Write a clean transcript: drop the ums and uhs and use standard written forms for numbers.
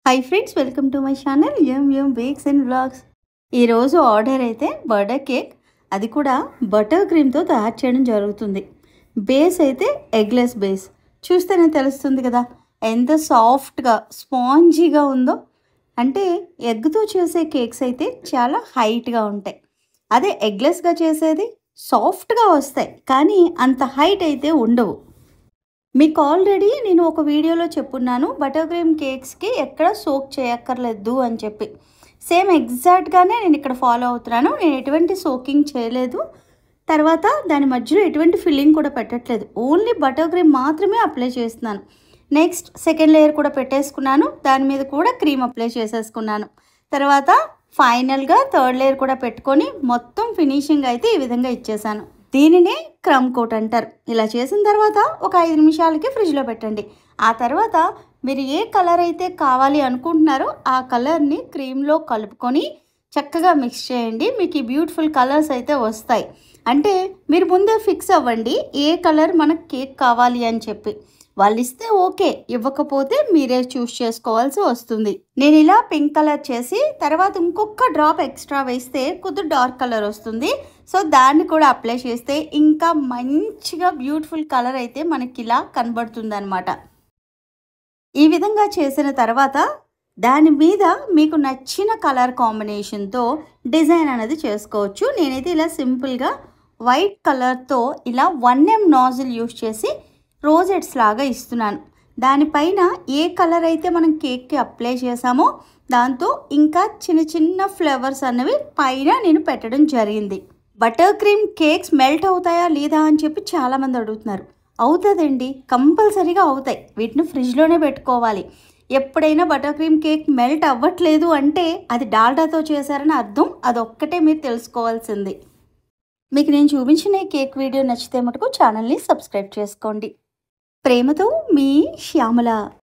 Hi friends, welcome to my channel M bakes and vlogs. ఈరోజు order అయితే birthday cake, అది కూడా butter క్రీమ్తో తయారు చేయడం జరుగుతుంది. బేస్ అయితే ఎగ్లెస్ బేస్. చూస్తేనే తెలుస్తుంది కదా ఎంత సాఫ్ట్గా స్పాంజీగా ఉందో. అంటే ఎగ్తో చేసే కేక్స్ అయితే చాలా హైట్గా ఉంటాయి, అదే ఎగ్లెస్గా చేసేది సాఫ్ట్గా వస్తాయి, కానీ అంత హైట్ అయితే ఉండవు. మీకు ఆల్రెడీ నేను ఒక వీడియోలో చెప్పున్నాను బటర్ క్రీమ్ కేక్స్కి ఎక్కడ సోక్ చేయక్కర్లేదు అని చెప్పి. సేమ్ ఎగ్జాక్ట్గానే నేను ఇక్కడ ఫాలో అవుతున్నాను. నేను ఎటువంటి సోకింగ్ చేయలేదు, తర్వాత దాని మధ్యలో ఎటువంటి ఫిల్లింగ్ కూడా పెట్టట్లేదు. ఓన్లీ బటర్ క్రీమ్ మాత్రమే అప్లై చేస్తున్నాను. నెక్స్ట్ సెకండ్ లేయర్ కూడా పెట్టేసుకున్నాను, దాని మీద కూడా క్రీమ్ అప్లై చేసేసుకున్నాను. తర్వాత ఫైనల్గా థర్డ్ లేయర్ కూడా పెట్టుకొని మొత్తం ఫినిషింగ్ అయితే ఈ విధంగా ఇచ్చేసాను. దీనినే క్రమ్ కోట్ అంటారు. ఇలా చేసిన తర్వాత ఒక 5 నిమిషాలకి ఫ్రిడ్జ్లో పెట్టండి. ఆ తర్వాత మీరు ఏ కలర్ అయితే కావాలి అనుకుంటున్నారో ఆ కలర్ని క్రీమ్లో కలుపుకొని చక్కగా మిక్స్ చేయండి. మీకు ఈ బ్యూటిఫుల్ కలర్స్ అయితే వస్తాయి. అంటే మీరు ముందే ఫిక్స్ అవ్వండి ఏ కలర్ మనకు కేక్ కావాలి అని చెప్పి. వాళ్ళు ఇస్తే ఓకే, ఇవ్వకపోతే మీరే చూస్ చేసుకోవాల్సి వస్తుంది. నేను ఇలా పింక్ కలర్ చేసి తర్వాత ఇంకొక డ్రాప్ ఎక్స్ట్రా వేస్తే కొద్దిగా డార్క్ కలర్ వస్తుంది. సో దాన్ని కూడా అప్లై చేస్తే ఇంకా మంచిగా బ్యూటిఫుల్ కలర్ అయితే మనకి ఇలా కనబడుతుంది అనమాట. ఈ విధంగా చేసిన తర్వాత దాని మీద మీకు నచ్చిన కలర్ కాంబినేషన్తో డిజైన్ అనేది చేసుకోవచ్చు. నేనైతే ఇలా సింపుల్గా వైట్ కలర్తో ఇలా 1M నాజిల్ యూజ్ చేసి రోజెట్స్ లాగా ఇస్తున్నాను. దానిపైన ఏ కలర్ అయితే మనం కేక్కి అప్లై చేసామో దాంతో ఇంకా చిన్న చిన్న ఫ్లేవర్స్ అనేవి పైన నేను పెట్టడం జరిగింది. బటర్ క్రీమ్ కేక్స్ మెల్ట్ అవుతాయా లేదా అని చెప్పి చాలామంది అడుగుతున్నారు. అవుతుందండి, కంపల్సరీగా అవుతాయి. వీటిని ఫ్రిడ్జ్లోనే పెట్టుకోవాలి. ఎప్పుడైనా బటర్ క్రీమ్ కేక్ మెల్ట్ అవ్వట్లేదు అంటే అది డాల్డాతో చేశారని అర్థం. అదొక్కటే మీరు తెలుసుకోవాల్సింది. మీకు నేను చూపించిన ఈ కేక్ వీడియో నచ్చితే మటుకు ఛానల్ని సబ్స్క్రైబ్ చేసుకోండి. ప్రేమతో మీ శ్యామల.